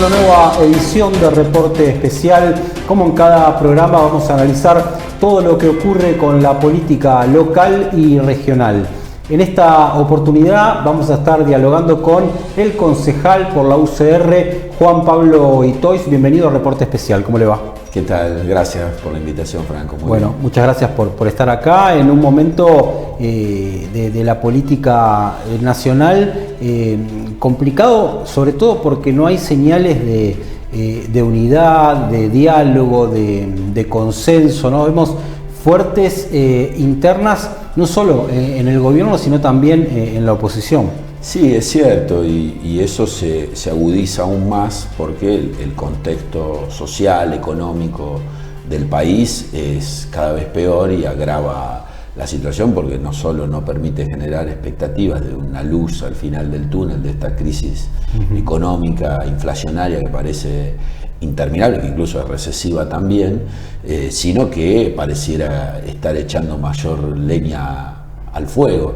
una nueva edición de Reporte Especial. Como en cada programa vamos a analizar todo lo que ocurre con la política local y regional. En esta oportunidad vamos a estar dialogando con el concejal por la UCR, Juan Pablo Itois. Bienvenido a Reporte Especial, ¿cómo le va? ¿Qué tal? Gracias por la invitación, Franco. Muy bien. Muchas gracias por estar acá en un momento de la política nacional complicado, sobre todo porque no hay señales de unidad, de diálogo, de consenso, ¿no? Vemos fuertes internas, no solo en el gobierno, sino también en la oposición. Sí, es cierto, y eso se agudiza aún más porque el contexto social, económico del país es cada vez peor y agrava la situación porque no solo no permite generar expectativas de una luz al final del túnel de esta crisis económica, inflacionaria que parece interminable, que incluso es recesiva también, sino que pareciera estar echando mayor leña al fuego.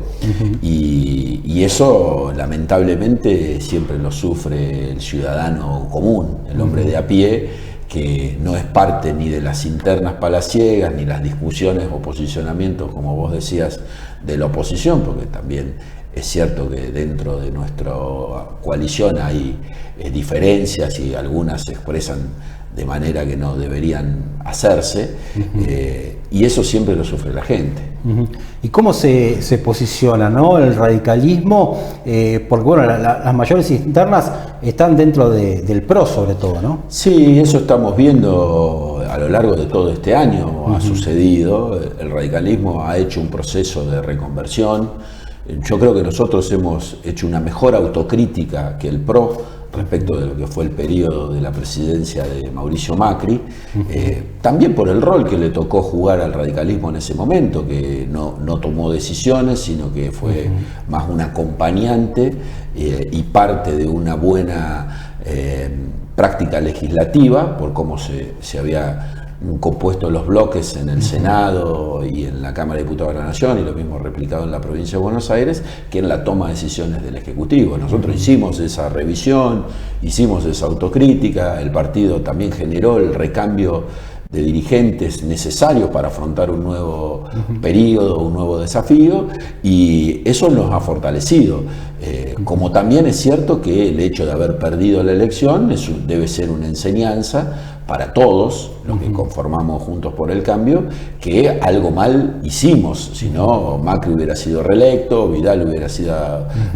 Y eso lamentablemente siempre lo sufre el ciudadano común, el hombre de a pie, que no es parte ni de las internas palaciegas, ni las discusiones o posicionamientos, como vos decías, de la oposición, porque también es cierto que dentro de nuestra coalición hay diferencias y algunas se expresan de manera que no deberían hacerse, y eso siempre lo sufre la gente. ¿Y cómo se posiciona, ¿no? El radicalismo? Porque bueno, las mayores internas están dentro del PRO sobre todo, ¿no? Sí, eso estamos viendo a lo largo de todo este año, ha sucedido. El radicalismo ha hecho un proceso de reconversión. Yo creo que nosotros hemos hecho una mejor autocrítica que el PRO respecto de lo que fue el periodo de la presidencia de Mauricio Macri, también por el rol que le tocó jugar al radicalismo en ese momento, que no tomó decisiones, sino que fue más un acompañante y parte de una buena práctica legislativa, por cómo se había compuesto los bloques en el Senado y en la Cámara de Diputados de la Nación, y lo mismo replicado en la provincia de Buenos Aires, que en la toma de decisiones del Ejecutivo. Nosotros hicimos esa revisión, hicimos esa autocrítica, el partido también generó el recambio de dirigentes necesarios para afrontar un nuevo periodo, un nuevo desafío, y eso nos ha fortalecido. Como también es cierto que el hecho de haber perdido la elección debe ser una enseñanza para todos los que conformamos Juntos por el Cambio, que algo mal hicimos, si no Macri hubiera sido reelecto, Vidal hubiera sido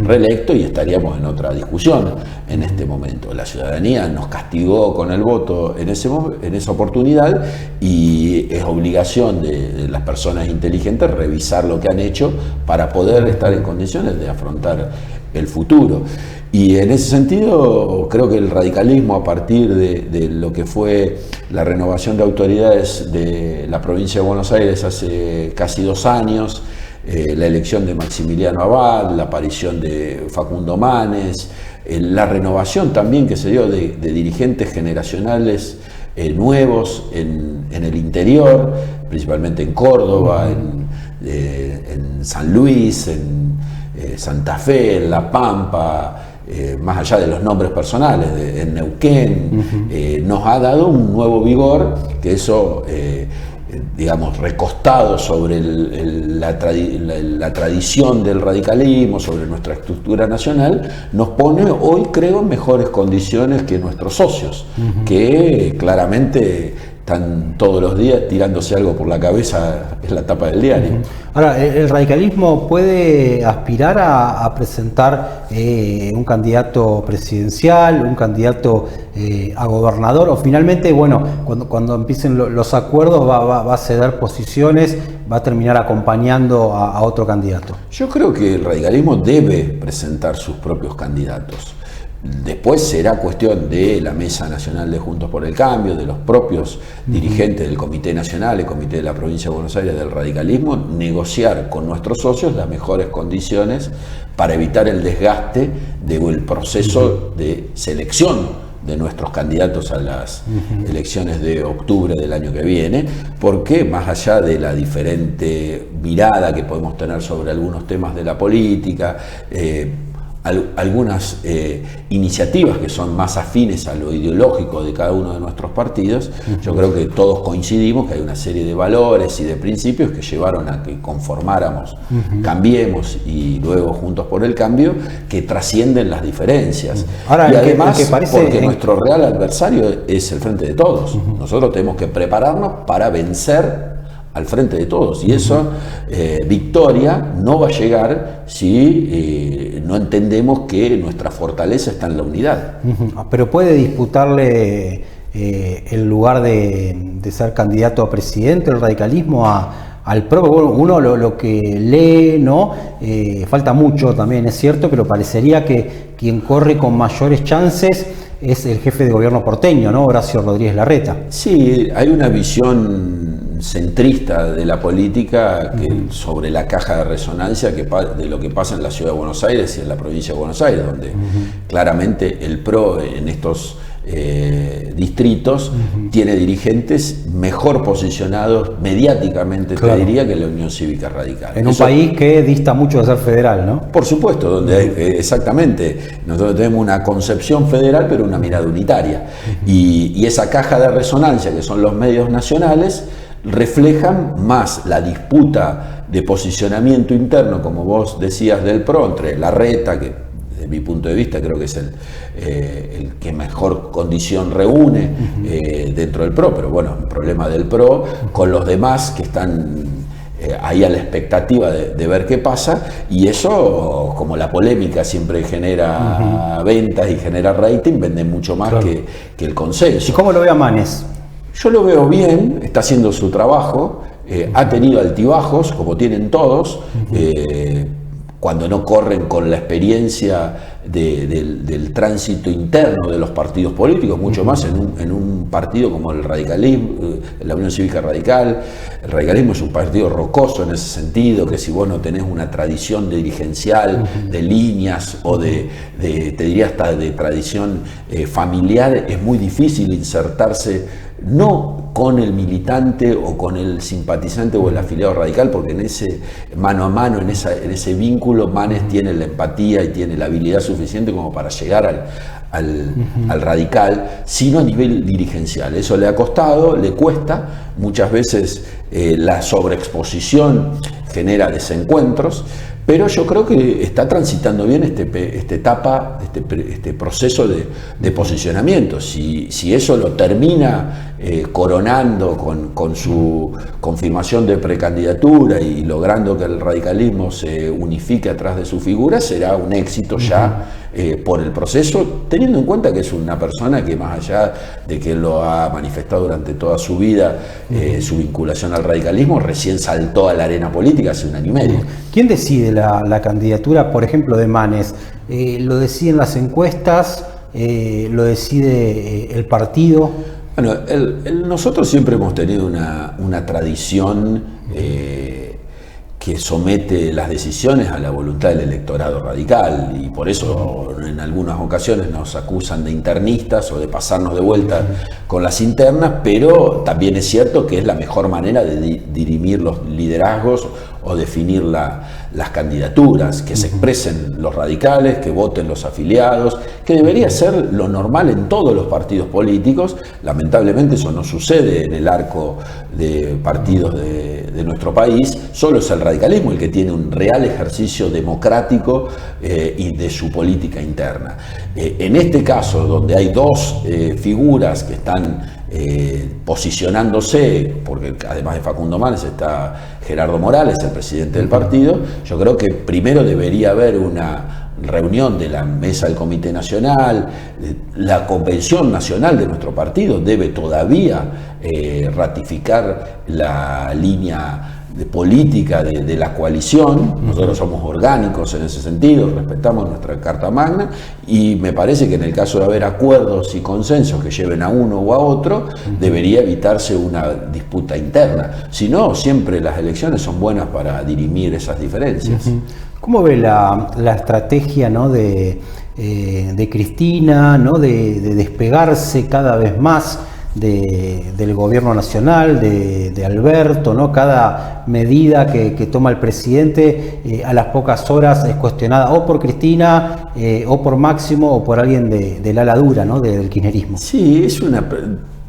reelecto y estaríamos en otra discusión en este momento. La ciudadanía nos castigó con el voto en esa oportunidad, y es obligación de las personas inteligentes revisar lo que han hecho para poder estar en condiciones de afrontar el futuro. Y en ese sentido creo que el radicalismo, a partir de lo que fue la renovación de autoridades de la provincia de Buenos Aires hace casi 2 años, la elección de Maximiliano Abad, la aparición de Facundo Manes, la renovación también que se dio de dirigentes generacionales nuevos en el interior, principalmente en Córdoba, en San Luis, en Santa Fe, en La Pampa, más allá de los nombres personales, en Neuquén, nos ha dado un nuevo vigor, que eso, digamos, recostado sobre la tradición del radicalismo, sobre nuestra estructura nacional, nos pone hoy, creo, en mejores condiciones que nuestros socios, que claramente están todos los días tirándose algo por la cabeza en la tapa del diario. Ahora, ¿el radicalismo puede aspirar a presentar un candidato presidencial, un candidato a gobernador? O finalmente, bueno, cuando empiecen los acuerdos va a ceder posiciones, va a terminar acompañando a otro candidato? Yo creo que el radicalismo debe presentar sus propios candidatos. Después será cuestión de la Mesa Nacional de Juntos por el Cambio, de los propios dirigentes del Comité Nacional, el Comité de la Provincia de Buenos Aires del radicalismo, negociar con nuestros socios las mejores condiciones para evitar el desgaste del proceso de selección de nuestros candidatos a las elecciones de octubre del año que viene, porque más allá de la diferente mirada que podemos tener sobre algunos temas de la política, algunas iniciativas que son más afines a lo ideológico de cada uno de nuestros partidos, yo creo que todos coincidimos que hay una serie de valores y de principios que llevaron a que conformáramos, cambiemos y luego Juntos por el Cambio, que trascienden las diferencias. Ahora, y además, porque nuestro real adversario es el Frente de Todos. Nosotros tenemos que prepararnos para vencer al Frente de Todos, y eso, victoria no va a llegar si no entendemos que nuestra fortaleza está en la unidad. Pero puede disputarle el lugar de ser candidato a presidente el radicalismo al PRO. Uno lo que lee, ¿no? Falta mucho también, es cierto, pero parecería que quien corre con mayores chances es el jefe de gobierno porteño, ¿no? Horacio Rodríguez Larreta. Sí, hay una visión centrista de la política sobre la caja de resonancia de lo que pasa en la ciudad de Buenos Aires y en la provincia de Buenos Aires, donde claramente el PRO en estos distritos tiene dirigentes mejor posicionados mediáticamente, te diría, que la Unión Cívica Radical. En un país que dista mucho de ser federal, ¿no? Por supuesto, donde hay, exactamente, nosotros tenemos una concepción federal pero una mirada unitaria, y esa caja de resonancia que son los medios nacionales reflejan más la disputa de posicionamiento interno, como vos decías, del PRO entre Larreta, que desde mi punto de vista creo que es el que mejor condición reúne dentro del PRO, pero bueno, el problema del PRO con los demás que están ahí a la expectativa de ver qué pasa, y eso, como la polémica siempre genera ventas y genera rating, vende mucho más que el consenso. ¿Y cómo lo ve a Manes? Yo lo veo bien, está haciendo su trabajo, ha tenido altibajos, como tienen todos, cuando no corren con la experiencia del tránsito interno de los partidos políticos, mucho más en un partido como el radicalismo, la Unión Cívica Radical. El radicalismo es un partido rocoso en ese sentido, que si vos no tenés una tradición dirigencial, de líneas o te diría hasta de tradición familiar, es muy difícil insertarse no con el militante o con el simpatizante o el afiliado radical, porque en ese mano a mano, en ese vínculo, Manes tiene la empatía y tiene la habilidad suficiente como para llegar al radical, sino a nivel dirigencial. Eso le ha costado, le cuesta, muchas veces la sobreexposición genera desencuentros, pero yo creo que está transitando bien esta etapa, este proceso de posicionamiento. Si eso lo termina coronando con su confirmación de precandidatura y logrando que el radicalismo se unifique atrás de su figura, será un éxito ya por el proceso, teniendo en cuenta que es una persona que, más allá de que lo ha manifestado durante toda su vida, su vinculación al radicalismo, recién saltó a la arena política hace un año y medio. ¿Quién decide la candidatura, por ejemplo, de Manes? ¿Lo deciden las encuestas? ¿Lo decide el partido? Bueno, nosotros siempre hemos tenido una tradición que somete las decisiones a la voluntad del electorado radical, y por eso en algunas ocasiones nos acusan de internistas o de pasarnos de vuelta con las internas, pero también es cierto que es la mejor manera de dirimir los liderazgos o definir las candidaturas, que se expresen los radicales, que voten los afiliados, que debería ser lo normal en todos los partidos políticos. Lamentablemente eso no sucede en el arco de partidos de nuestro país. Solo es el radicalismo el que tiene un real ejercicio democrático y de su política interna. En este caso, donde hay dos figuras que están posicionándose, porque además de Facundo Manes está Gerardo Morales, el presidente del partido, yo creo que primero debería haber una reunión de la mesa del Comité Nacional. La Convención Nacional de nuestro partido debe todavía ratificar la línea de política de la coalición. Nosotros somos orgánicos en ese sentido, respetamos nuestra Carta Magna, y me parece que en el caso de haber acuerdos y consensos que lleven a uno o a otro, debería evitarse una disputa interna. Si no, siempre las elecciones son buenas para dirimir esas diferencias. ¿Cómo ve la estrategia, ¿no?, de Cristina, ¿no?, de despegarse cada vez más del gobierno nacional, de Alberto, ¿no? Cada medida que toma el presidente a las pocas horas es cuestionada o por Cristina, o por Máximo, o por alguien del ala dura, ¿no? Del kirchnerismo. Sí, es una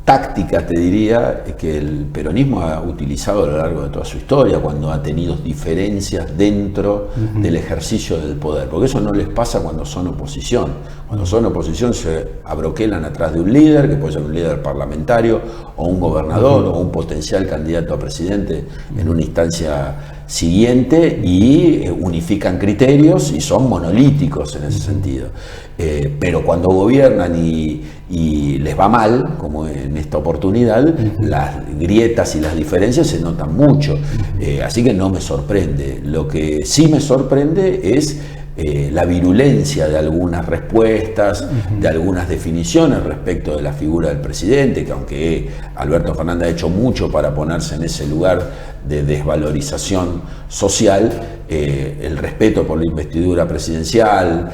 táctica, te diría, que el peronismo ha utilizado a lo largo de toda su historia, cuando ha tenido diferencias dentro del ejercicio del poder, porque eso no les pasa cuando son oposición. Cuando son oposición se abroquelan atrás de un líder, que puede ser un líder parlamentario, o un gobernador, o un potencial candidato a presidente en una instancia siguiente, y unifican criterios y son monolíticos en ese sentido. Pero cuando gobiernan y les va mal, como en esta oportunidad, las grietas y las diferencias se notan mucho. Así que no me sorprende. Lo que sí me sorprende es la virulencia de algunas respuestas, de algunas definiciones respecto de la figura del presidente, que aunque Alberto Fernández ha hecho mucho para ponerse en ese lugar de desvalorización social, el respeto por la investidura presidencial,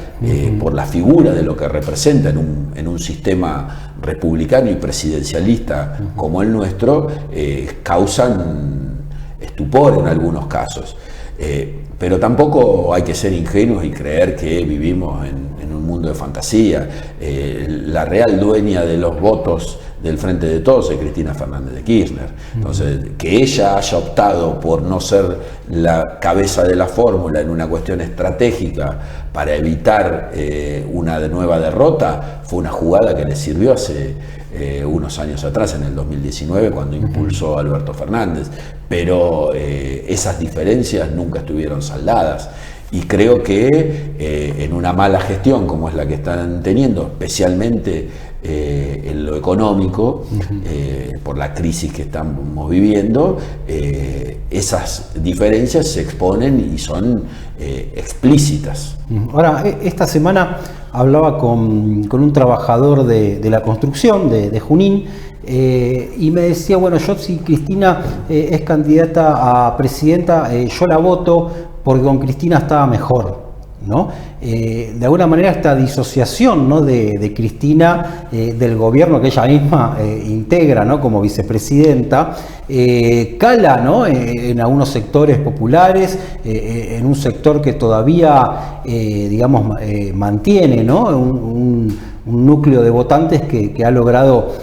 por la figura de lo que representa en un sistema republicano y presidencialista como el nuestro, causan estupor en algunos casos. Pero tampoco hay que ser ingenuos y creer que vivimos en un mundo de fantasía. La real dueña de los votos del Frente de Todos es Cristina Fernández de Kirchner. Entonces, que ella haya optado por no ser la cabeza de la fórmula en una cuestión estratégica para evitar una nueva derrota, fue una jugada que le sirvió hace unos años atrás, en el 2019, cuando impulsó a Alberto Fernández. Pero esas diferencias nunca estuvieron saldadas. Y creo que en una mala gestión como es la que están teniendo, especialmente en lo económico, por la crisis que estamos viviendo, esas diferencias se exponen y son explícitas. Ahora, esta semana hablaba con un trabajador de la construcción de Junín, y me decía, bueno, yo si Cristina es candidata a presidenta, yo la voto porque con Cristina estaba mejor, ¿no? De alguna manera esta disociación, ¿no? de Cristina del gobierno que ella misma integra, ¿no? Como vicepresidenta, cala, ¿no? En algunos sectores populares, en un sector que todavía digamos mantiene, ¿no? un núcleo de votantes que ha logrado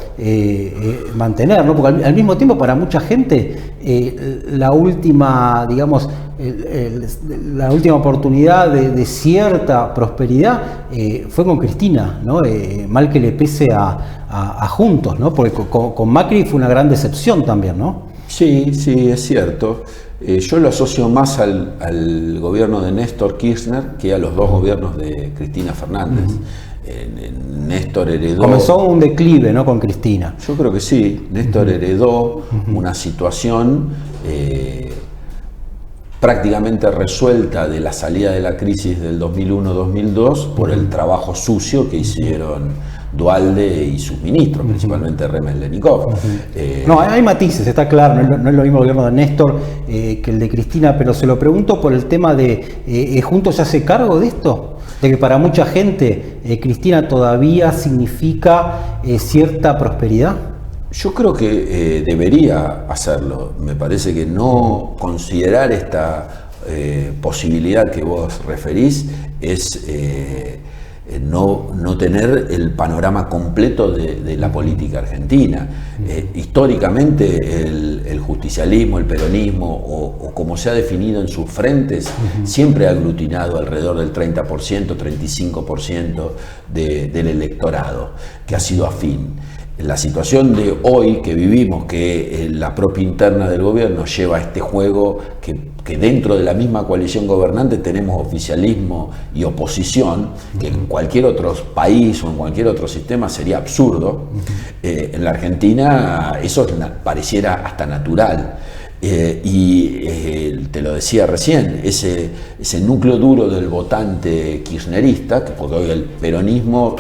mantener, ¿no? Porque al mismo tiempo para mucha gente la última, digamos, la última oportunidad de cierta prosperidad fue con Cristina, ¿no? Mal que le pese a Juntos, ¿no? Porque con Macri fue una gran decepción también, ¿no? Sí, sí, es cierto. Yo lo asocio más al gobierno de Néstor Kirchner que a los dos gobiernos de Cristina Fernández. Néstor heredó... Comenzó un declive, ¿no? Con Cristina. Yo creo que sí. Néstor heredó una situación prácticamente resuelta de la salida de la crisis del 2001-2002 por el trabajo sucio que hicieron Duhalde y sus ministros, principalmente Remel Lenikov. No, hay matices, está claro, no es lo mismo el gobierno de Néstor que el de Cristina, pero se lo pregunto por el tema de ¿Juntos se hace cargo de esto? De que para mucha gente Cristina todavía significa cierta prosperidad. Yo creo que debería hacerlo. Me parece que no considerar esta posibilidad que vos referís es no tener el panorama completo de la política argentina. Históricamente el justicialismo, el peronismo, o como se ha definido en sus frentes, siempre ha aglutinado alrededor del 30%, 35% del electorado, que ha sido afín. La situación de hoy que vivimos, que la propia interna del gobierno lleva a este juego que dentro de la misma coalición gobernante tenemos oficialismo y oposición, que en cualquier otro país o en cualquier otro sistema sería absurdo. En la Argentina eso pareciera hasta natural. Te lo decía recién, ese núcleo duro del votante kirchnerista, porque hoy el peronismo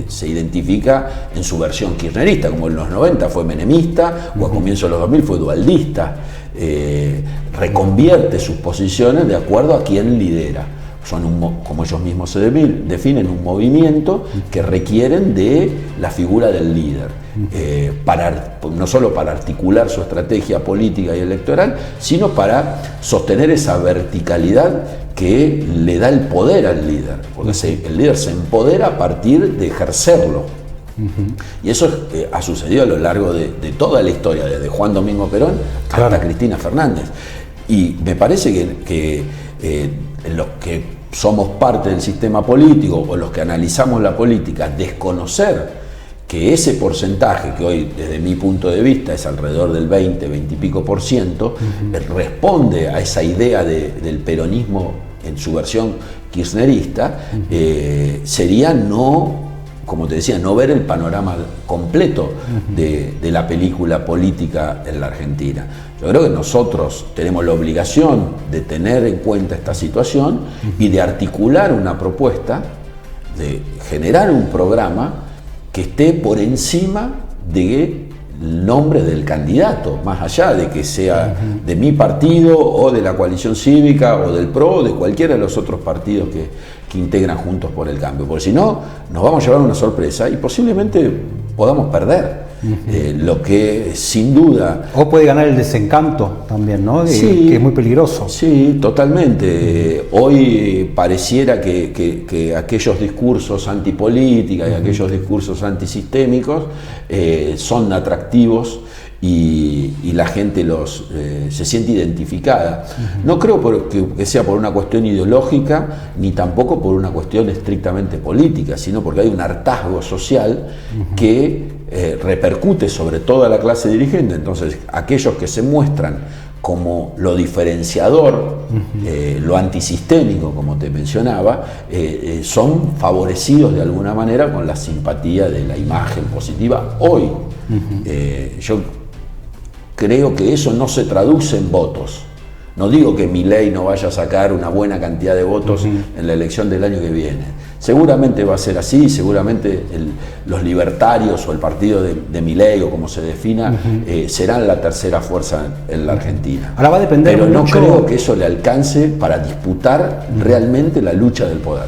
se identifica en su versión kirchnerista, como en los 90 fue menemista, o a comienzos de los 2000 fue dualdista, reconvierte sus posiciones de acuerdo a quién lidera. como ellos mismos se definen, un movimiento que requieren de la figura del líder, no solo para articular su estrategia política y electoral, sino para sostener esa verticalidad que le da el poder al líder, porque el líder se empodera a partir de ejercerlo. Y eso ha sucedido a lo largo de toda la historia, desde Juan Domingo Perón hasta Cristina Fernández. Y me parece que los que somos parte del sistema político o los que analizamos la política, desconocer que ese porcentaje, que hoy desde mi punto de vista es alrededor del 20 y pico por ciento, responde a esa idea del peronismo en su versión kirchnerista, sería como te decía, no ver el panorama completo de la película política en la Argentina. Yo creo que nosotros tenemos la obligación de tener en cuenta esta situación y de articular una propuesta, de generar un programa que esté por encima del nombre del candidato, más allá de que sea de mi partido o de la coalición cívica o del PRO o de cualquiera de los otros partidos que integran Juntos por el Cambio, porque si no nos vamos a llevar una sorpresa y posiblemente podamos perder. Lo que sin duda... O puede ganar el desencanto también, ¿no? Sí, que es muy peligroso. Sí, totalmente. Hoy pareciera que aquellos discursos antipolítica y aquellos discursos antisistémicos son atractivos y la gente se siente identificada. No creo que sea por una cuestión ideológica ni tampoco por una cuestión estrictamente política, sino porque hay un hartazgo social que repercute sobre toda la clase dirigente. Entonces, aquellos que se muestran como lo diferenciador, lo antisistémico, como te mencionaba, son favorecidos de alguna manera con la simpatía de la imagen positiva hoy. Yo creo que eso no se traduce en votos. No digo que Milei no vaya a sacar una buena cantidad de votos en la elección del año que viene. Seguramente va a ser así, seguramente los libertarios o el partido de Milei, o como se defina, serán la tercera fuerza en la Argentina. Ahora va a depender Pero no mucho... creo que eso le alcance para disputar realmente la lucha del poder.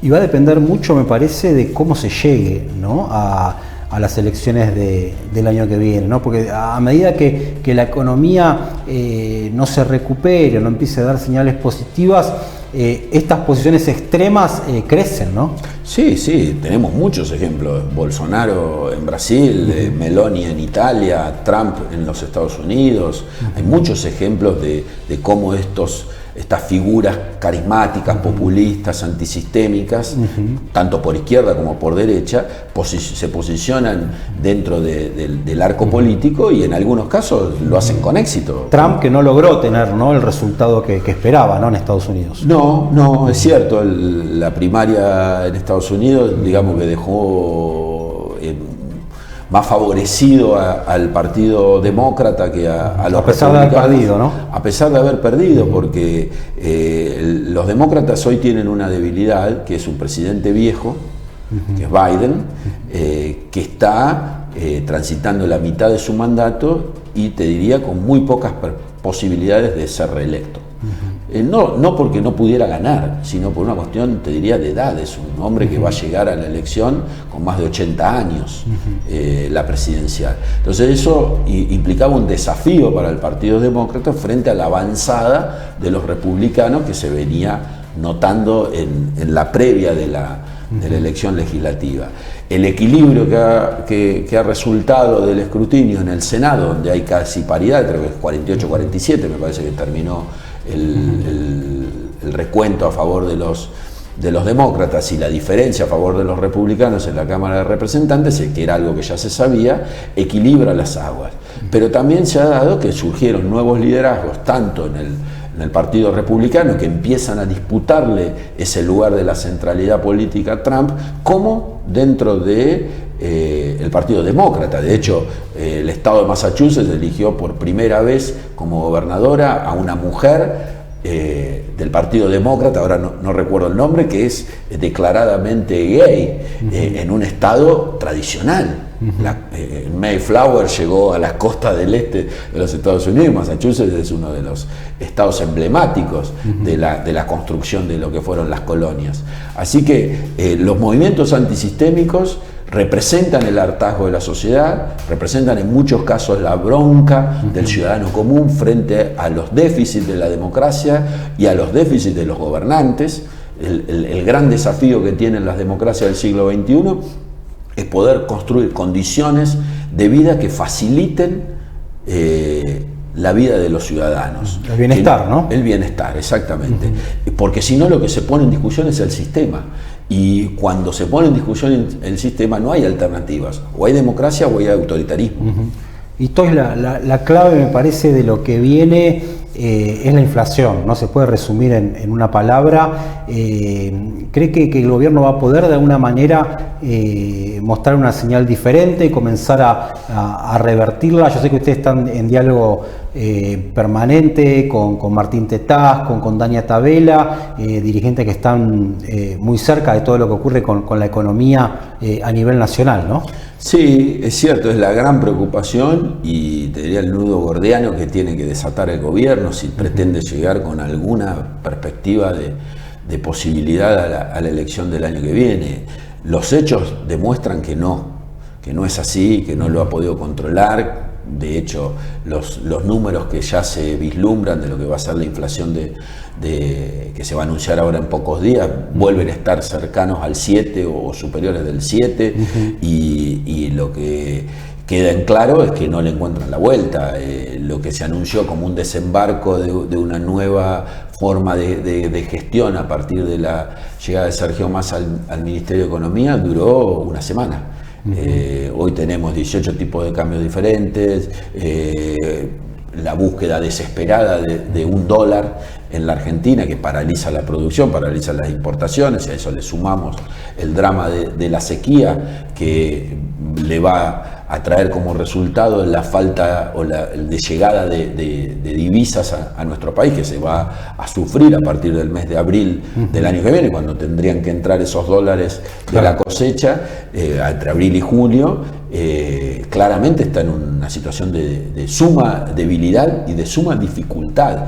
Y va a depender mucho, me parece, de cómo se llegue, ¿no?, a las elecciones del año que viene, ¿no? Porque a medida que la economía no se recupere, no empiece a dar señales positivas, estas posiciones extremas crecen, ¿no? Sí, tenemos muchos ejemplos. Bolsonaro en Brasil, Meloni en Italia, Trump en los Estados Unidos. Hay muchos ejemplos de cómo estas figuras carismáticas, populistas, antisistémicas, tanto por izquierda como por derecha, se posicionan dentro del arco político y en algunos casos lo hacen con éxito. Trump, que no logró tener, ¿no?, el resultado que esperaba, ¿no?, en Estados Unidos. No, es cierto. La primaria en Estados Unidos, digamos que dejó más favorecido al Partido Demócrata que a los republicanos. A pesar de haber perdido, ¿no? A pesar de haber perdido, porque los demócratas hoy tienen una debilidad, que es un presidente viejo, que es Biden, que está transitando la mitad de su mandato y te diría con muy pocas posibilidades de ser reelecto. No porque no pudiera ganar, sino por una cuestión, te diría, de edad. Es un hombre que va a llegar a la elección con más de 80 años, la presidencial. Entonces eso implicaba un desafío para el Partido Demócrata frente a la avanzada de los republicanos que se venía notando en la previa de la elección legislativa. El equilibrio que ha resultado del escrutinio en el Senado, donde hay casi paridad, creo que es 48-47, me parece que terminó el recuento a favor de los demócratas y la diferencia a favor de los republicanos en la Cámara de Representantes, que era algo que ya se sabía, equilibra las aguas. Pero también se ha dado que surgieron nuevos liderazgos, tanto en el Partido Republicano, que empiezan a disputarle ese lugar de la centralidad política a Trump, como dentro de el Partido Demócrata. De hecho, el estado de Massachusetts eligió por primera vez como gobernadora a una mujer del Partido Demócrata, ahora no recuerdo el nombre, que es declaradamente gay, en un estado tradicional. Mayflower llegó a las costas del este de los Estados Unidos. Massachusetts es uno de los estados emblemáticos de la construcción de lo que fueron las colonias. Así que los movimientos antisistémicos representan el hartazgo de la sociedad, representan en muchos casos la bronca del ciudadano común frente a los déficits de la democracia y a los déficits de los gobernantes. El gran desafío que tienen las democracias del siglo XXI es poder construir condiciones de vida que faciliten la vida de los ciudadanos. El bienestar, ¿no? El bienestar, exactamente. Porque si no, lo que se pone en discusión es el sistema. Y cuando se pone en discusión el sistema no hay alternativas. O hay democracia o hay autoritarismo. Y esto es la clave, me parece, de lo que viene, es la inflación. No se puede resumir en una palabra. ¿Cree que el gobierno va a poder de alguna manera mostrar una señal diferente y comenzar a revertirla? Yo sé que ustedes están en diálogo permanente con Martín Tetaz, con Dania Tabela, dirigentes que están muy cerca de todo lo que ocurre con la economía a nivel nacional, ¿no? Sí, es cierto, es la gran preocupación y te diría el nudo gordiano que tiene que desatar el gobierno si pretende llegar con alguna perspectiva de posibilidad a la elección del año que viene. Los hechos demuestran que no es así, que no lo ha podido controlar. De hecho, los números que ya se vislumbran de lo que va a ser la inflación que se va a anunciar ahora en pocos días vuelven a estar cercanos al 7 o superiores del 7 y lo que queda en claro es que no le encuentran la vuelta. Lo que se anunció como un desembarco de una nueva forma de gestión a partir de la llegada de Sergio Massa al Ministerio de Economía duró una semana. Hoy tenemos 18 tipos de cambios diferentes, la búsqueda desesperada de $1 en la Argentina que paraliza la producción, paraliza las importaciones, y a eso le sumamos el drama de la sequía que le va a traer como resultado la falta o de llegada de divisas a nuestro país, que se va a sufrir a partir del mes de abril del año que viene, cuando tendrían que entrar esos dólares de la cosecha, entre abril y julio. Claramente está en una situación de suma debilidad y de suma dificultad.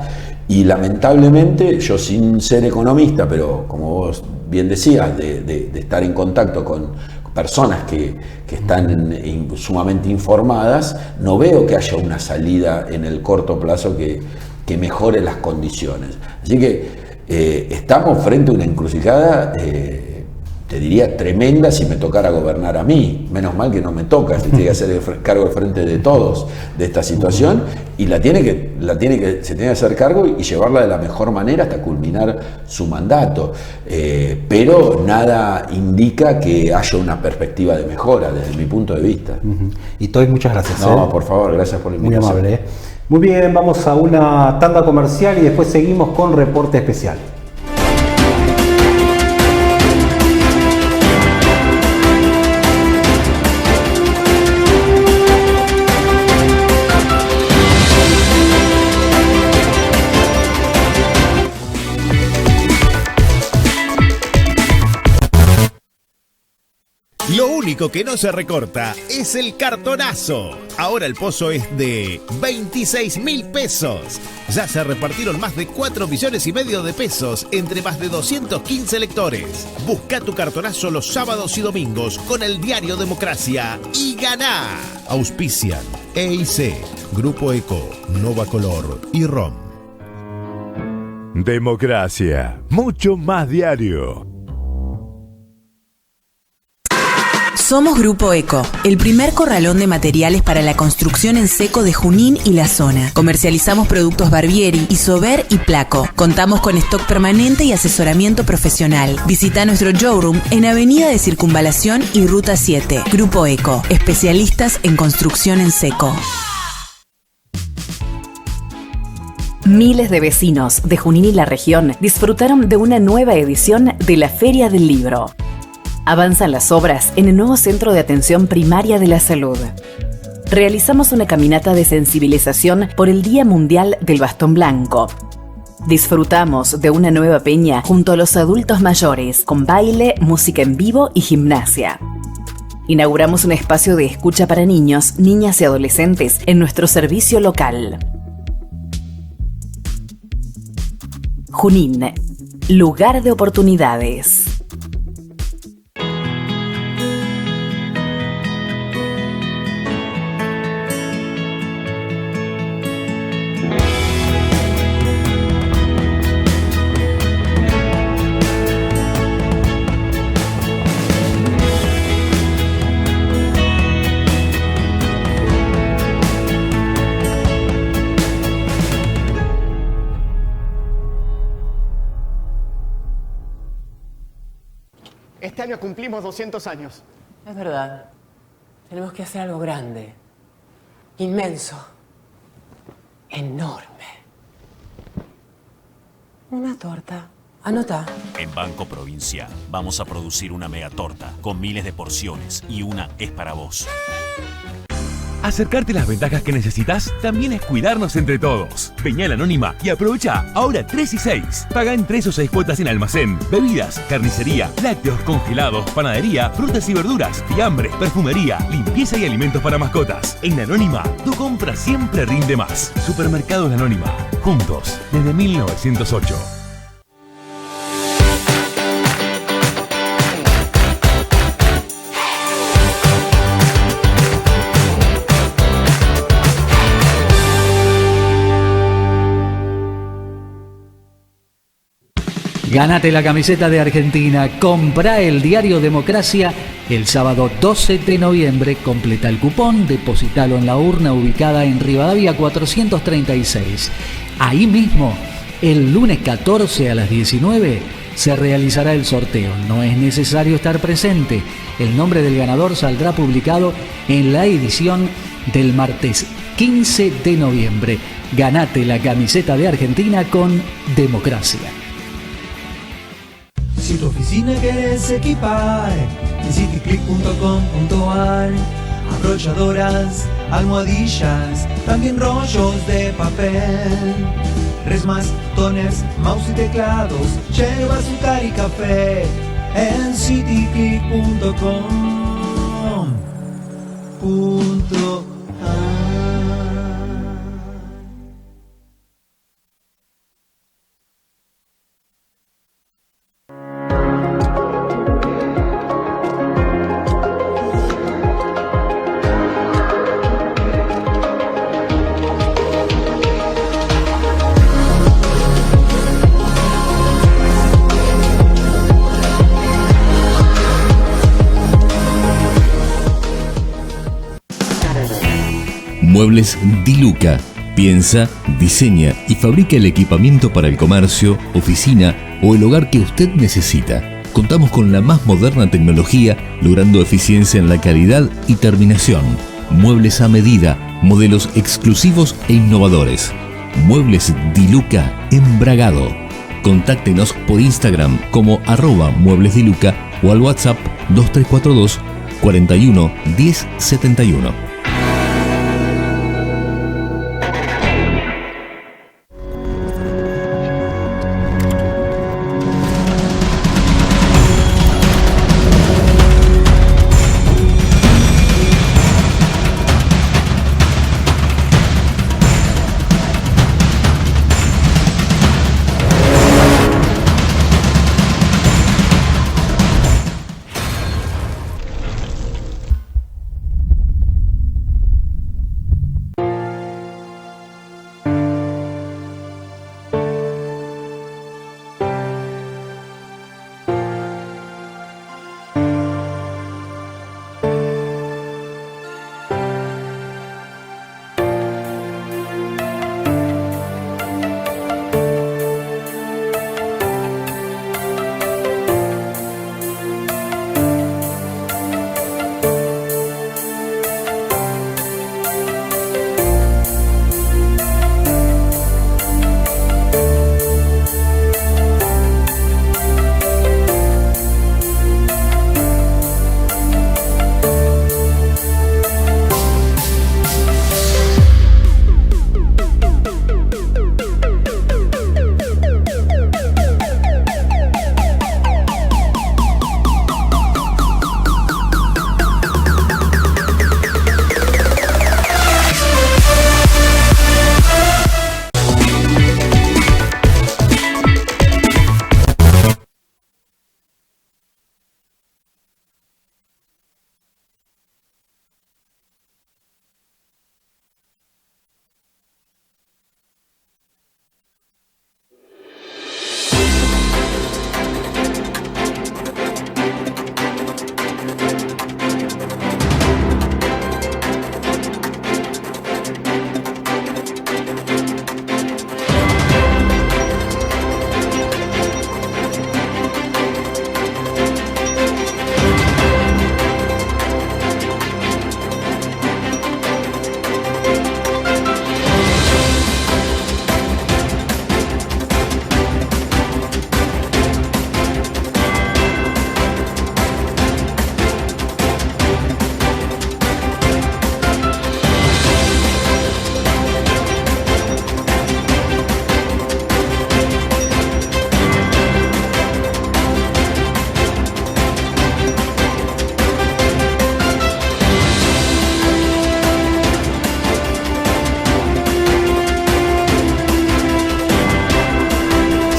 Y lamentablemente, yo sin ser economista, pero como vos bien decías, de estar en contacto con personas que están sumamente informadas, no veo que haya una salida en el corto plazo que mejore las condiciones. Así que estamos frente a una encrucijada, te diría tremenda si me tocara gobernar a mí. Menos mal que no me toca, si tiene que hacer el cargo al frente de todos de esta situación, y se tiene que hacer cargo y llevarla de la mejor manera hasta culminar su mandato. Pero nada indica que haya una perspectiva de mejora desde mi punto de vista. Y Toy, muchas gracias. No, por favor, gracias por la invitación. Muy amable. Muy bien, vamos a una tanda comercial y después seguimos con Reporte Especial. Lo único que no se recorta es el cartonazo. Ahora el pozo es de 26.000 pesos. Ya se repartieron más de 4,5 millones de pesos entre más de 215 lectores. Busca tu cartonazo los sábados y domingos con el diario Democracia y ganá. Auspician EIC, Grupo Eco, Nova Color y ROM. Democracia, mucho más diario. Somos Grupo Eco, el primer corralón de materiales para la construcción en seco de Junín y la zona. Comercializamos productos Barbieri, Isover y Placo. Contamos con stock permanente y asesoramiento profesional. Visita nuestro showroom en Avenida de Circunvalación y Ruta 7. Grupo Eco, especialistas en construcción en seco. Miles de vecinos de Junín y la región disfrutaron de una nueva edición de la Feria del Libro. Avanzan las obras en el nuevo Centro de Atención Primaria de la Salud. Realizamos una caminata de sensibilización por el Día Mundial del Bastón Blanco. Disfrutamos de una nueva peña junto a los adultos mayores, con baile, música en vivo y gimnasia. Inauguramos un espacio de escucha para niños, niñas y adolescentes en nuestro servicio local. Junín, lugar de oportunidades. Este año cumplimos 200 años. Es verdad. Tenemos que hacer algo grande. Inmenso. Enorme. Una torta. Anota. En Banco Provincia vamos a producir una mega torta con miles de porciones y una es para vos. Acercarte las ventajas que necesitas también es cuidarnos entre todos. Peñal Anónima y aprovecha ahora 3 y 6. Paga en 3 o 6 cuotas en almacén, bebidas, carnicería, lácteos, congelados, panadería, frutas y verduras, fiambres, perfumería, limpieza y alimentos para mascotas. En Anónima, tu compra siempre rinde más. Supermercados Anónima. Juntos, desde 1908. Gánate la camiseta de Argentina, comprá el diario Democracia el sábado 12 de noviembre, completa el cupón, depositalo en la urna ubicada en Rivadavia 436. Ahí mismo, el lunes 14 a las 19, se realizará el sorteo. No es necesario estar presente. El nombre del ganador saldrá publicado en la edición del martes 15 de noviembre. Ganate la camiseta de Argentina con Democracia. Si tu oficina querés equipar, en cityclick.com.ar, abrochadoras, almohadillas, también rollos de papel, resmas, toners, mouse y teclados, yerba, azúcar y café, en cityclick.com.ar. Muebles Di Luca. Piensa, diseña y fabrica el equipamiento para el comercio, oficina o el hogar que usted necesita. Contamos con la más moderna tecnología, logrando eficiencia en la calidad y terminación. Muebles a medida, modelos exclusivos e innovadores. Muebles Di Luca en Bragado. Contáctenos por Instagram como @mueblesdiluca o al WhatsApp 2342 41 10 71.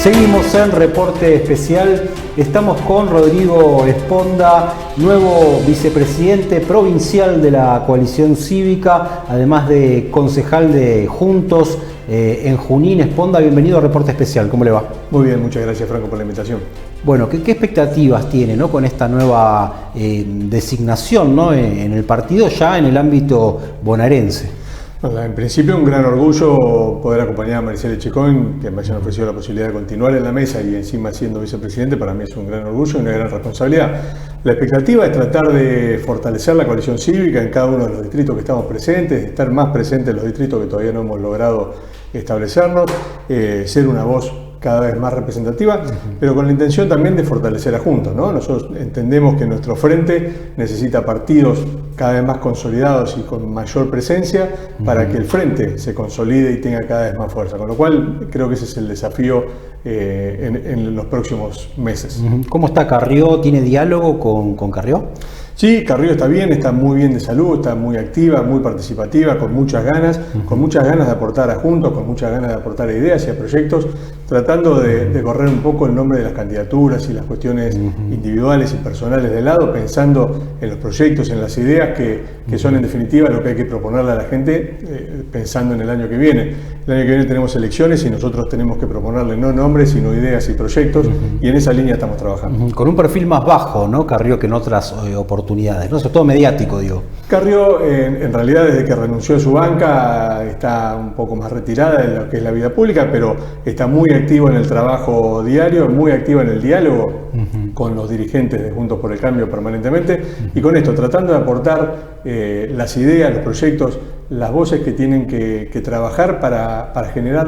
Seguimos en Reporte Especial. Estamos con Rodrigo Esponda, nuevo vicepresidente provincial de la coalición cívica, además de concejal de Juntos en Junín. Esponda, bienvenido a Reporte Especial. ¿Cómo le va? Muy bien, muchas gracias, Franco, por la invitación. Bueno, ¿qué expectativas tiene, ¿no?, con esta nueva designación, ¿no?, en el partido, ya en el ámbito bonaerense? En principio, un gran orgullo poder acompañar a Maricela Chicón, que me hayan ofrecido la posibilidad de continuar en la mesa y encima siendo vicepresidente. Para mí es un gran orgullo y una gran responsabilidad. La expectativa es tratar de fortalecer la coalición cívica en cada uno de los distritos que estamos presentes, estar más presentes en los distritos que todavía no hemos logrado establecernos, ser una voz cada vez más representativa, pero con la intención también de fortalecer a Juntos, ¿no? Nosotros entendemos que nuestro frente necesita partidos cada vez más consolidados y con mayor presencia para que el frente se consolide y tenga cada vez más fuerza, con lo cual creo que ese es el desafío en los próximos meses. ¿Cómo está Carrió? ¿Tiene diálogo con Carrió? Sí, Carrió está muy bien de salud, está muy activa, muy participativa, con muchas ganas de aportar a Juntos, con muchas ganas de aportar a ideas y a proyectos, tratando de correr un poco el nombre de las candidaturas y las cuestiones individuales y personales de lado, pensando en los proyectos, en las ideas que son en definitiva lo que hay que proponerle a la gente, pensando en el año que viene. El año que viene tenemos elecciones y nosotros tenemos que proponerle no nombres, sino ideas y proyectos, y en esa línea estamos trabajando. Con un perfil más bajo, ¿no, Carrió, que en otras oportunidades, ¿no? Sobre todo mediático, digo. Carrió, en realidad, desde que renunció a su banca, está un poco más retirada de lo que es la vida pública, pero está muy activo en el trabajo diario, muy activo en el diálogo con los dirigentes de Juntos por el Cambio permanentemente, y con esto tratando de aportar las ideas, los proyectos, las voces que tienen que trabajar para generar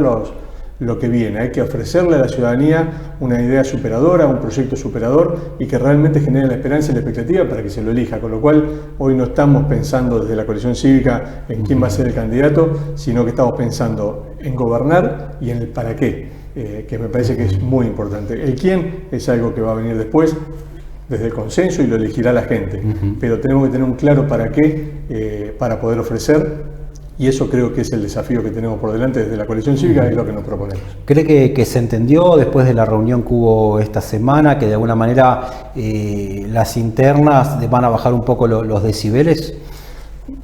lo que viene. Hay que ofrecerle a la ciudadanía una idea superadora, un proyecto superador y que realmente genere la esperanza y la expectativa para que se lo elija, con lo cual hoy no estamos pensando desde la coalición cívica en quién va a ser el candidato, sino que estamos pensando en gobernar y en el para qué, que me parece que es muy importante. El quién es algo que va a venir después, desde el consenso, y lo elegirá la gente, pero tenemos que tener un claro para qué para poder ofrecer. Y eso creo que es el desafío que tenemos por delante desde la coalición cívica, y es lo que nos proponemos. ¿Cree que se entendió después de la reunión que hubo esta semana, que de alguna manera las internas van a bajar un poco los decibeles?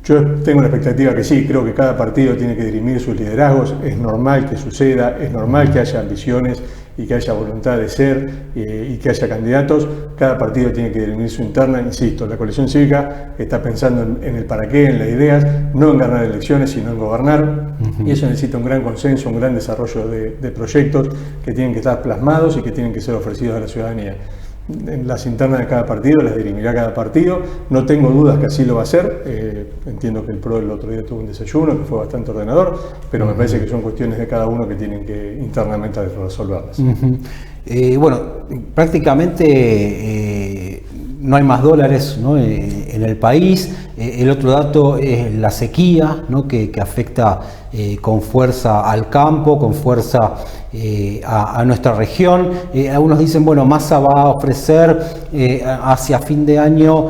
Yo tengo la expectativa que sí, creo que cada partido tiene que dirimir sus liderazgos, es normal que suceda, es normal que haya ambiciones y que haya voluntad de ser y que haya candidatos. Cada partido tiene que dirimir su interna, insisto, la coalición cívica está pensando en el para qué, en las ideas, no en ganar elecciones, sino en gobernar, y eso necesita un gran consenso, un gran desarrollo de proyectos que tienen que estar plasmados y que tienen que ser ofrecidos a la ciudadanía. En las internas de cada partido las dirimirá cada partido, no tengo dudas que así lo va a hacer. Entiendo que el PRO el otro día tuvo un desayuno que fue bastante ordenador, pero me parece que son cuestiones de cada uno que tienen que internamente resolverlas. Bueno, prácticamente no hay más dólares, ¿no?, en el país. El otro dato es la sequía, ¿no?, que afecta con fuerza al campo, con fuerza a nuestra región. Algunos dicen, bueno, Massa va a ofrecer hacia fin de año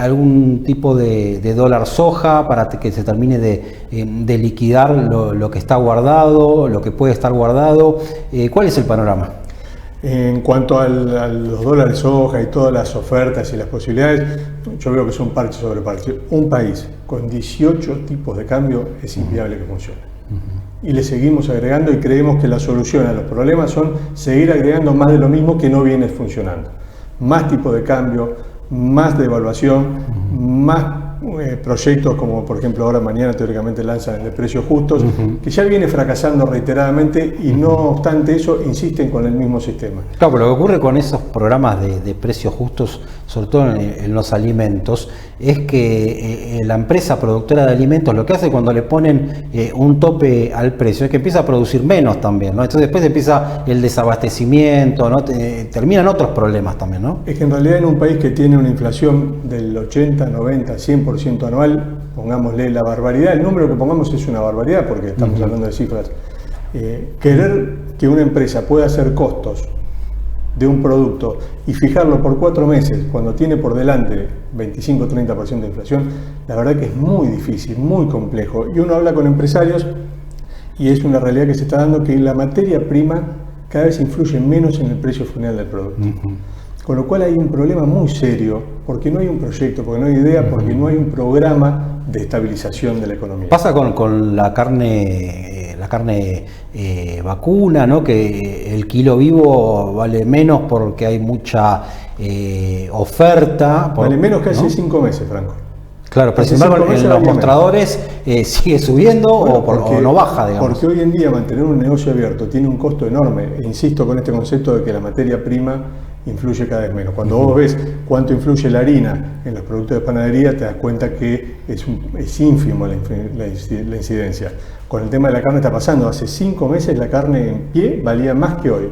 algún tipo de dólar soja para que se termine de liquidar lo que está guardado, lo que puede estar guardado. ¿Cuál es el panorama? En cuanto a los dólares soja y todas las ofertas y las posibilidades, yo veo que son parche sobre parche. Un país con 18 tipos de cambio es inviable que funcione. Y le seguimos agregando, y creemos que la solución a los problemas son seguir agregando más de lo mismo que no viene funcionando. Más tipos de cambio, más devaluación, más proyectos como por ejemplo ahora mañana teóricamente lanzan el de precios justos, que ya viene fracasando reiteradamente, y no obstante eso insisten con el mismo sistema. Claro, pero lo que ocurre con esos programas de precios justos, sobre todo en los alimentos, es que la empresa productora de alimentos lo que hace cuando le ponen un tope al precio es que empieza a producir menos también, ¿no? Entonces después empieza el desabastecimiento, ¿no? Terminan otros problemas también, ¿no? Es que en realidad en un país que tiene una inflación del 80, 90, 100% anual, pongámosle la barbaridad, el número que pongamos es una barbaridad porque estamos hablando de cifras. Querer que una empresa pueda hacer costos de un producto y fijarlo por 4 meses cuando tiene por delante 25-30% de inflación, la verdad que es muy difícil, muy complejo. Y uno habla con empresarios y es una realidad que se está dando, que la materia prima cada vez influye menos en el precio final del producto. Con lo cual hay un problema muy serio, porque no hay un proyecto, porque no hay idea, porque no hay un programa de estabilización de la economía. Pasa con la carne vacuna, ¿no? Que el kilo vivo vale menos porque hay mucha oferta. Vale menos que hace, ¿no? 5 meses, Franco. Claro, pero sin embargo en los mostradores sigue subiendo, bueno, o no baja, digamos. Porque hoy en día mantener un negocio abierto tiene un costo enorme. E insisto con este concepto de que la materia prima influye cada vez menos. Cuando vos ves cuánto influye la harina en los productos de panadería, te das cuenta que es ínfimo la incidencia. Con el tema de la carne está pasando. Hace 5 meses la carne en pie valía más que hoy.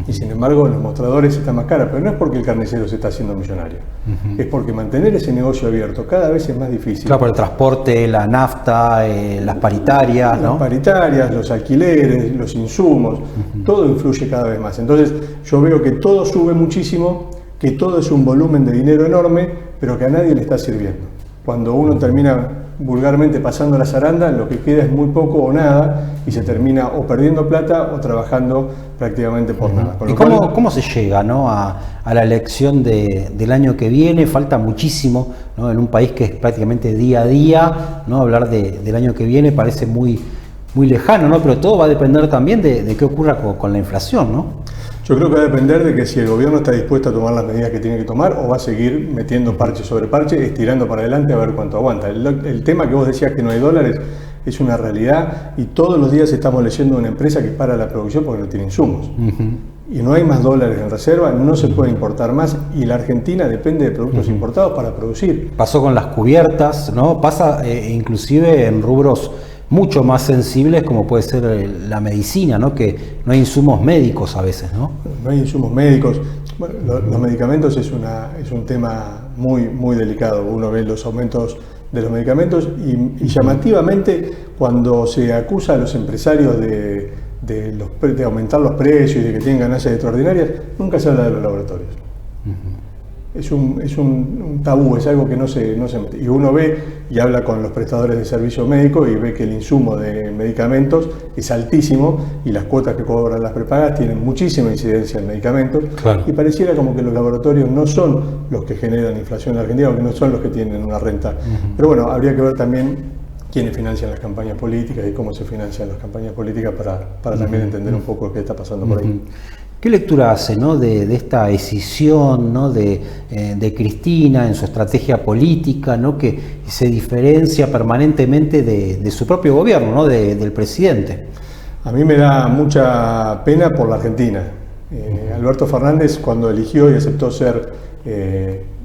Y sin embargo en los mostradores está más cara, pero no es porque el carnicero se está haciendo millonario, es porque mantener ese negocio abierto cada vez es más difícil. Claro, por el transporte, la nafta, las paritarias, ¿no? Las paritarias, los alquileres, los insumos, todo influye cada vez más. Entonces yo veo que todo sube muchísimo, que todo es un volumen de dinero enorme, pero que a nadie le está sirviendo. Cuando uno termina vulgarmente pasando la zaranda, lo que queda es muy poco o nada y se termina o perdiendo plata o trabajando prácticamente por nada. ¿Y cómo se llega, ¿no? a la elección del año que viene? Falta muchísimo, ¿no? En un país que es prácticamente día a día, ¿no? Hablar del año que viene parece muy lejano, ¿no? Pero todo va a depender también de qué ocurra con la inflación, ¿no? Yo creo que va a depender de que si el gobierno está dispuesto a tomar las medidas que tiene que tomar o va a seguir metiendo parche sobre parche, estirando para adelante a ver cuánto aguanta. El tema que vos decías que no hay dólares es una realidad y todos los días estamos leyendo una empresa que para la producción porque no tiene insumos. Y no hay más dólares en reserva, no se puede importar más y la Argentina depende de productos importados para producir. Pasó con las cubiertas, ¿no? Pasa inclusive en rubros mucho más sensibles como puede ser la medicina, ¿no? Que no hay insumos médicos a veces, ¿no? No hay insumos médicos. Bueno, los medicamentos es un tema muy delicado. Uno ve los aumentos de los medicamentos y llamativamente cuando se acusa a los empresarios de aumentar los precios y de que tienen ganancias extraordinarias, nunca se habla de los laboratorios. Es un tabú, es algo que no se mete. Y uno ve y habla con los prestadores de servicio médico y ve que el insumo de medicamentos es altísimo y las cuotas que cobran las prepagas tienen muchísima incidencia en medicamentos. Claro. Y pareciera como que los laboratorios no son los que generan inflación en Argentina, o que no son los que tienen una renta. Pero bueno, habría que ver también quiénes financian las campañas políticas y cómo se financian las campañas políticas para también entender un poco qué está pasando por ahí. ¿Qué lectura hace, ¿no? de esta decisión, ¿no? de Cristina en su estrategia política, ¿no? Que se diferencia permanentemente de su propio gobierno, ¿no? Del presidente? A mí me da mucha pena por la Argentina. Alberto Fernández, cuando eligió y aceptó ser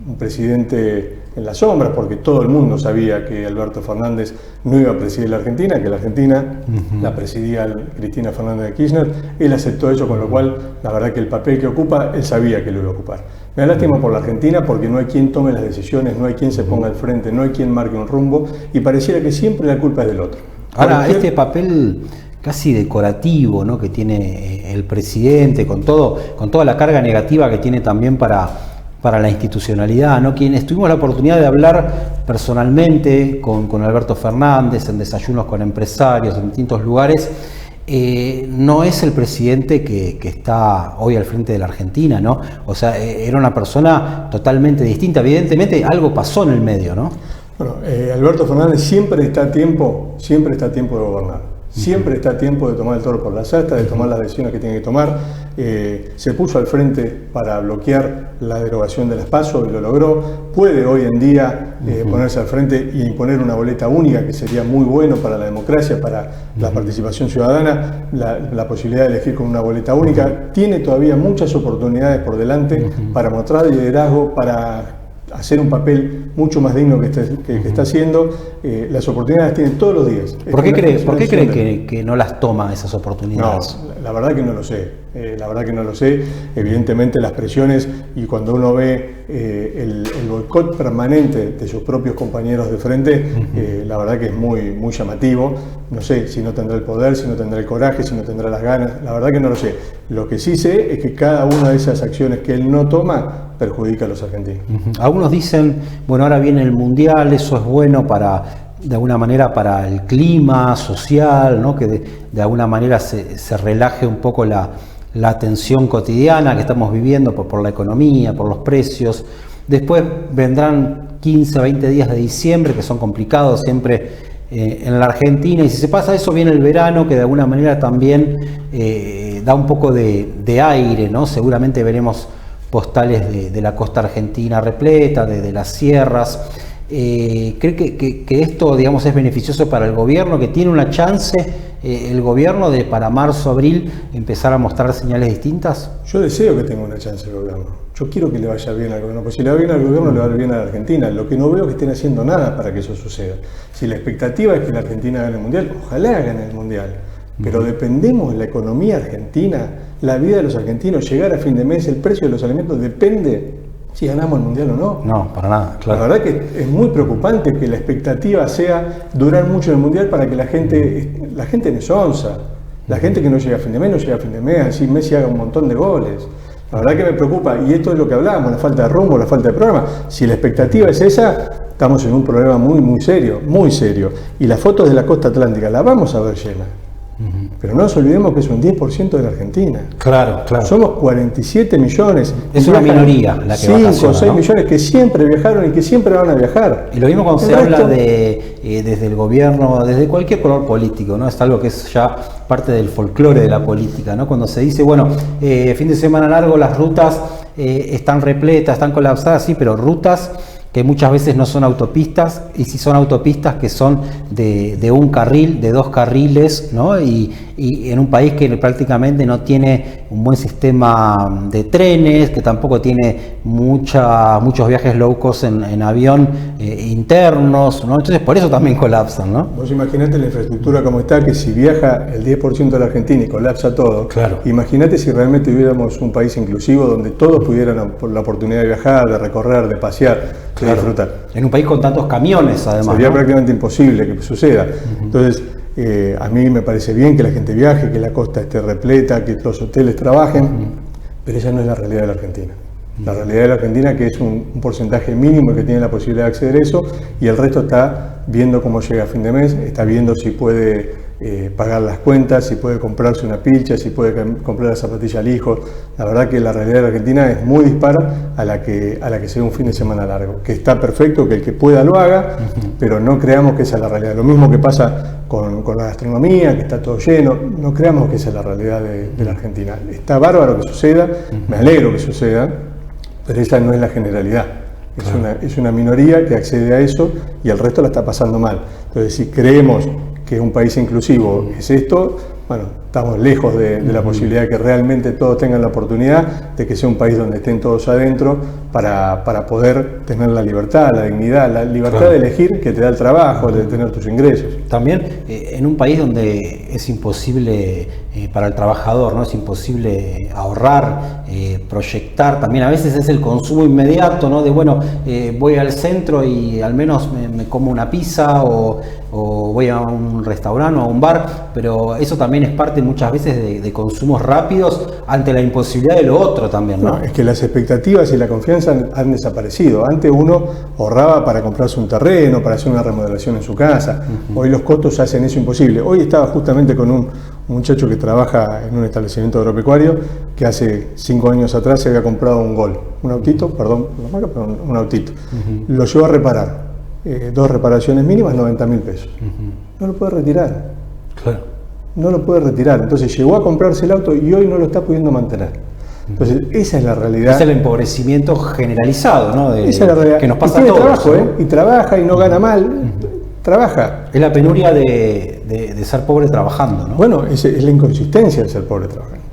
un presidente en las sombras, porque todo el mundo sabía que Alberto Fernández no iba a presidir la Argentina, que la Argentina la presidía Cristina Fernández de Kirchner. Él aceptó eso, con lo cual la verdad que el papel que ocupa, él sabía que lo iba a ocupar. Me da lástima por la Argentina porque no hay quien tome las decisiones, no hay quien se ponga al frente, no hay quien marque un rumbo y pareciera que siempre la culpa es del otro. Ahora, este papel casi decorativo, ¿no? Que tiene el presidente, con toda la carga negativa que tiene también para la institucionalidad, ¿no? Quienes tuvimos la oportunidad de hablar personalmente con Alberto Fernández en desayunos con empresarios en distintos lugares, no es el presidente que está hoy al frente de la Argentina, ¿no? O sea, era una persona totalmente distinta. Evidentemente algo pasó en el medio, ¿no? Bueno, Alberto Fernández siempre está a tiempo de gobernar. Siempre está a tiempo de tomar el toro por las astas, de tomar las decisiones que tiene que tomar. Se puso al frente para bloquear la derogación de las PASO y lo logró. Puede hoy en día ponerse al frente y imponer una boleta única, que sería muy bueno para la democracia, para la participación ciudadana, la posibilidad de elegir con una boleta única. Tiene todavía muchas oportunidades por delante para mostrar liderazgo, para hacer un papel mucho más digno que está haciendo. Las oportunidades tienen todos los días. ¿Por qué cree que no las toma esas oportunidades? No, la verdad que no lo sé. Evidentemente las presiones, y cuando uno ve el boicot permanente de sus propios compañeros de frente, la verdad que es muy llamativo. No sé si no tendrá el poder, si no tendrá el coraje, si no tendrá las ganas. La verdad que no lo sé. Lo que sí sé es que cada una de esas acciones que él no toma perjudica a los argentinos. Algunos dicen, bueno, ahora viene el Mundial, eso es bueno de alguna manera para el clima social, ¿no? Que de alguna manera se relaje un poco la la tensión cotidiana que estamos viviendo por la economía, por los precios. Después vendrán 15, 20 días de diciembre que son complicados siempre en la Argentina, y si se pasa eso viene el verano, que de alguna manera también da un poco de aire, ¿no? Seguramente veremos postales de la costa argentina repleta, de las sierras. ¿Cree que esto, digamos, es beneficioso para el gobierno, que tiene una chance el gobierno de para marzo, abril empezar a mostrar señales distintas? Yo deseo que tenga una chance el gobierno. Yo quiero que le vaya bien al gobierno, porque si le va bien al gobierno, le va bien a la Argentina. Lo que no veo es que estén haciendo nada para que eso suceda. Si la expectativa es que la Argentina gane el Mundial, ojalá gane el Mundial. Pero dependemos de la economía argentina, la vida de los argentinos, llegar a fin de mes, el precio de los alimentos depende si ganamos el Mundial o no. No, para nada, claro. La verdad que es muy preocupante que la expectativa sea durar mucho en el Mundial para que la gente no es onza. La gente que no llega a fin de mes, no llega a fin de mes, así Messi haga un montón de goles. La verdad que me preocupa, y esto es lo que hablábamos, la falta de rumbo, la falta de programa. Si la expectativa es esa, estamos en un problema muy serio, muy serio. Y las fotos de la costa atlántica las vamos a ver llenas. Pero no nos olvidemos que es un 10% de la Argentina. Claro, claro. Somos 47 millones. Es una minoría la que 5 vacaciona, o 6 ¿no? millones que siempre viajaron y que siempre van a viajar. Y lo mismo cuando se habla desde el gobierno, desde cualquier color político, ¿no? Es algo que es ya parte del folclore de la política, ¿no? Cuando se dice, bueno, fin de semana largo, las rutas están repletas, están colapsadas, sí, pero rutas que muchas veces no son autopistas, y si son autopistas que son de un carril, de 2 carriles, ¿no? Y en un país que prácticamente no tiene un buen sistema de trenes, que tampoco tiene muchos viajes low cost en avión internos, ¿no? Entonces por eso también colapsan, ¿no? Vos imaginate la infraestructura como está, que si viaja el 10% de la Argentina y colapsa todo, claro. Imagínate si realmente tuviéramos un país inclusivo donde todos pudieran la oportunidad de viajar, de recorrer, de pasear, de disfrutar. En un país con tantos camiones, además. Sería ¿no? prácticamente imposible que suceda. Entonces, a mí me parece bien que la gente viaje, que la costa esté repleta, que los hoteles trabajen, pero esa no es la realidad de la Argentina. La realidad de la Argentina que es un porcentaje mínimo que tiene la posibilidad de acceder a eso, y el resto está viendo cómo llega a fin de mes, está viendo si puede pagar las cuentas, si puede comprarse una pilcha, si puede comprar la zapatilla al hijo. La verdad que la realidad de la Argentina es muy dispara a la que sea un fin de semana largo, que está perfecto que el que pueda lo haga, pero no creamos que esa es la realidad. Lo mismo que pasa con la gastronomía, que está todo lleno, no creamos que esa es la realidad de la Argentina. Está bárbaro que suceda, me alegro que suceda, pero esa no es la generalidad. Es una minoría que accede a eso y el resto la está pasando mal. Entonces, si creemos que un país inclusivo es esto, bueno, estamos lejos de la posibilidad de que realmente todos tengan la oportunidad de que sea un país donde estén todos adentro para poder tener la libertad, la dignidad, la libertad Claro. de elegir que te da el trabajo, de tener tus ingresos. También en un país donde es imposible para el trabajador, ¿no? Es imposible ahorrar, proyectar, también a veces es el consumo inmediato, ¿no? De bueno, voy al centro y al menos me como una pizza o voy a un restaurante o a un bar, pero eso también es parte muchas veces de consumos rápidos ante la imposibilidad de lo otro también, ¿no? No, es que las expectativas y la confianza han desaparecido. Antes uno ahorraba para comprarse un terreno, para hacer una remodelación en su casa. Hoy los costos hacen eso imposible. Hoy estaba justamente con un muchacho que trabaja en un establecimiento agropecuario que hace 5 años atrás se había comprado un Gol, un autito, perdón, la marca, pero un autito. Lo llevó a reparar. 2 reparaciones mínimas, 90.000 pesos. No lo puede retirar. Claro. No lo puede retirar. Entonces llegó a comprarse el auto y hoy no lo está pudiendo mantener. Entonces esa es la realidad. Es el empobrecimiento generalizado, ¿no? Esa es la realidad. Que nos pasa y tiene a todos, trabajo, ¿no? Y trabaja y no gana mal. Trabaja. Es la penuria de ser pobre trabajando, ¿no? Bueno, es la inconsistencia de ser pobre trabajando.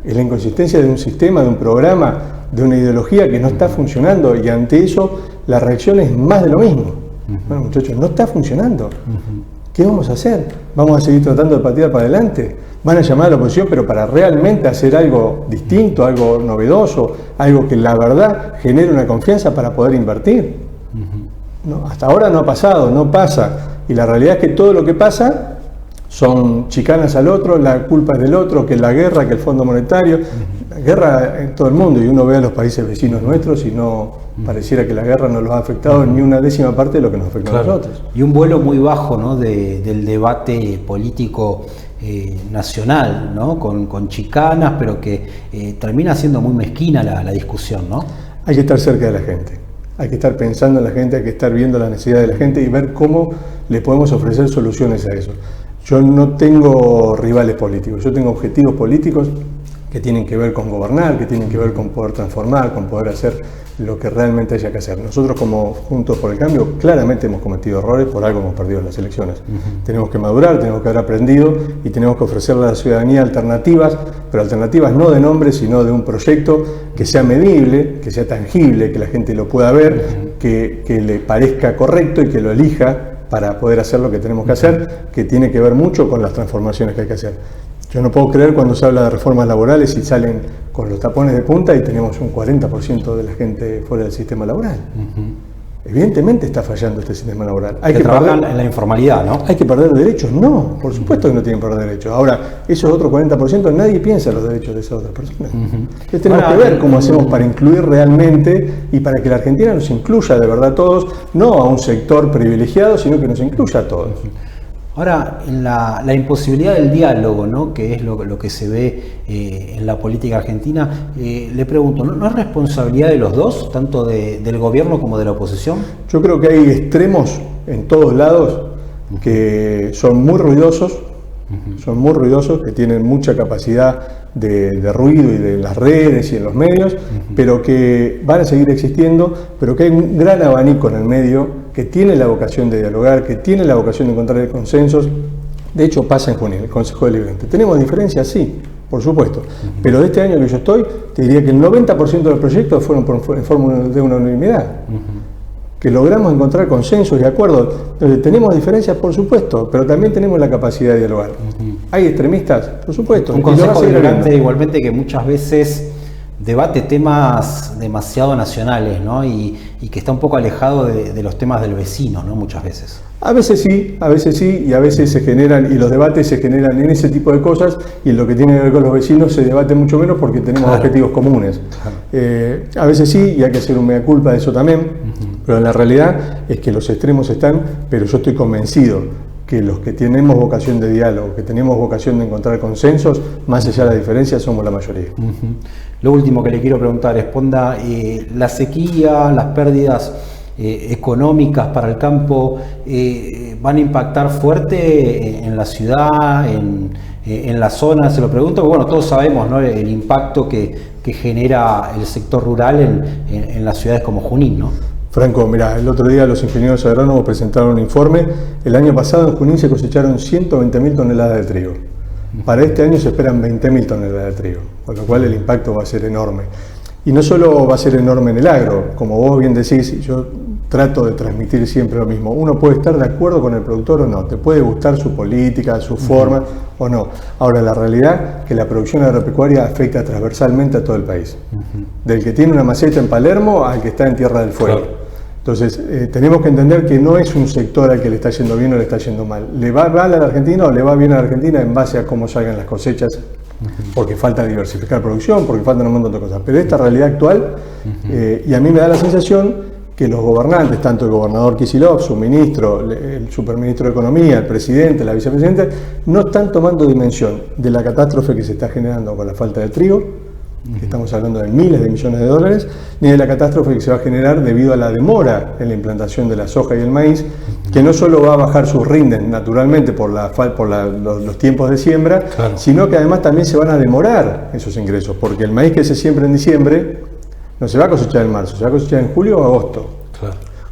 Es la inconsistencia de un sistema, de un programa, de una ideología que no está funcionando, y ante eso la reacción es más de lo mismo. Bueno, muchachos, no está funcionando. ¿Qué vamos a hacer? ¿Vamos a seguir tratando de patear para adelante? ¿Van a llamar a la oposición pero para realmente hacer algo distinto, algo novedoso, algo que la verdad genere una confianza para poder invertir? No, hasta ahora no ha pasado, no pasa. Y la realidad es que todo lo que pasa son chicanas al otro, la culpa es del otro, que la guerra, que el Fondo Monetario. La guerra en todo el mundo, y uno ve a los países vecinos nuestros y no pareciera que la guerra no los ha afectado ni una décima parte de lo que nos afecta a nosotros. Y un vuelo muy bajo, ¿no? del debate político nacional, ¿no? Con chicanas, pero que termina siendo muy mezquina la discusión, ¿no? Hay que estar cerca de la gente, hay que estar pensando en la gente, hay que estar viendo la necesidad de la gente y ver cómo le podemos ofrecer soluciones a eso. Yo no tengo rivales políticos, yo tengo objetivos políticos que tienen que ver con gobernar, que tienen que ver con poder transformar, con poder hacer lo que realmente haya que hacer. Nosotros como Juntos por el Cambio claramente hemos cometido errores, por algo hemos perdido las elecciones. Tenemos que madurar, tenemos que haber aprendido y tenemos que ofrecerle a la ciudadanía alternativas, pero alternativas no de nombre, sino de un proyecto que sea medible, que sea tangible, que la gente lo pueda ver, que le parezca correcto y que lo elija para poder hacer lo que tenemos que hacer, que tiene que ver mucho con las transformaciones que hay que hacer. Yo no puedo creer cuando se habla de reformas laborales y salen con los tapones de punta y tenemos un 40% de la gente fuera del sistema laboral. Evidentemente está fallando este sistema laboral. Hay que trabajan en la informalidad, ¿no? ¿Hay que perder derechos? No, por supuesto que no tienen que perder derechos. Ahora, esos otros 40% nadie piensa en los derechos de esas otras personas. Entonces tenemos que ver cómo hacemos para incluir realmente y para que la Argentina nos incluya de verdad a todos, no a un sector privilegiado, sino que nos incluya a todos. Ahora, en la imposibilidad del diálogo, ¿no? Que es lo que se ve en la política argentina, le pregunto, ¿no es responsabilidad de los dos, tanto del gobierno como de la oposición? Yo creo que hay extremos en todos lados que son muy ruidosos, que tienen mucha capacidad de ruido y de las redes y en los medios, pero que van a seguir existiendo, pero que hay un gran abanico en el medio que tiene la vocación de dialogar, que tiene la vocación de encontrar consensos. De hecho, pasa en Junín, el Consejo Deliberante. ¿Tenemos diferencias? Sí, por supuesto. Pero de este año que yo estoy, te diría que el 90% de los proyectos fueron en forma de una unanimidad. Que logramos encontrar consensos y acuerdos. Entonces, ¿tenemos diferencias? Por supuesto, pero también tenemos la capacidad de dialogar. ¿Hay extremistas? Por supuesto. Un Consejo Deliberante igualmente que muchas veces debate temas demasiado nacionales, ¿no? Y que está un poco alejado de los temas del vecino, ¿no? Muchas veces. A veces sí, y a veces se generan, y los debates se generan en ese tipo de cosas, y en lo que tiene que ver con los vecinos se debate mucho menos porque tenemos objetivos comunes. A veces sí, y hay que hacer un mea culpa de eso también, pero la realidad es que los extremos están, pero yo estoy convencido que los que tenemos vocación de diálogo, que tenemos vocación de encontrar consensos, más allá de las diferencias, somos la mayoría. Lo último que le quiero preguntar, responda, la sequía, las pérdidas económicas para el campo, ¿van a impactar fuerte en la ciudad, en la zona? Se lo pregunto, porque bueno, todos sabemos, ¿no? El impacto que genera el sector rural en las ciudades como Junín, ¿no? Franco, mira, el otro día los ingenieros agrónomos presentaron un informe. El año pasado en Junín se cosecharon 120.000 toneladas de trigo. Para este año se esperan 20.000 toneladas de trigo, con lo cual el impacto va a ser enorme. Y no solo va a ser enorme en el agro, como vos bien decís, yo trato de transmitir siempre lo mismo. Uno puede estar de acuerdo con el productor o no, te puede gustar su política, su forma o no. Ahora, la realidad es que la producción agropecuaria afecta transversalmente a todo el país. Del que tiene una maceta en Palermo al que está en Tierra del Fuego. Claro. Entonces, tenemos que entender que no es un sector al que le está yendo bien o le está yendo mal. ¿Le va mal a la Argentina o le va bien a la Argentina en base a cómo salgan las cosechas? Porque falta diversificar producción, porque faltan un montón de cosas. Pero esta realidad actual, y a mí me da la sensación que los gobernantes, tanto el gobernador Kicillof, su ministro, el superministro de Economía, el presidente, la vicepresidenta, no están tomando dimensión de la catástrofe que se está generando con la falta de trigo, que estamos hablando de miles de millones de dólares, ni de la catástrofe que se va a generar debido a la demora en la implantación de la soja y el maíz, que no solo va a bajar sus rindes naturalmente por los tiempos de siembra, sino que además también se van a demorar esos ingresos, porque el maíz que se siembra en diciembre no se va a cosechar en marzo, se va a cosechar en julio o agosto.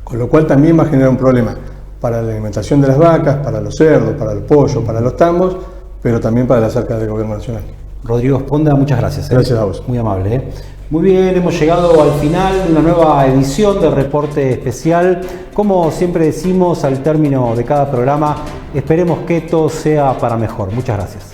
Con lo cual también va a generar un problema para la alimentación de las vacas, para los cerdos, para los pollos, para los tambos, pero también para las arcas del gobierno nacional. Rodrigo Esponda, muchas gracias. Gracias a vos. Muy amable. Muy bien, hemos llegado al final de una nueva edición de Reporte Especial. Como siempre decimos al término de cada programa, esperemos que todo sea para mejor. Muchas gracias.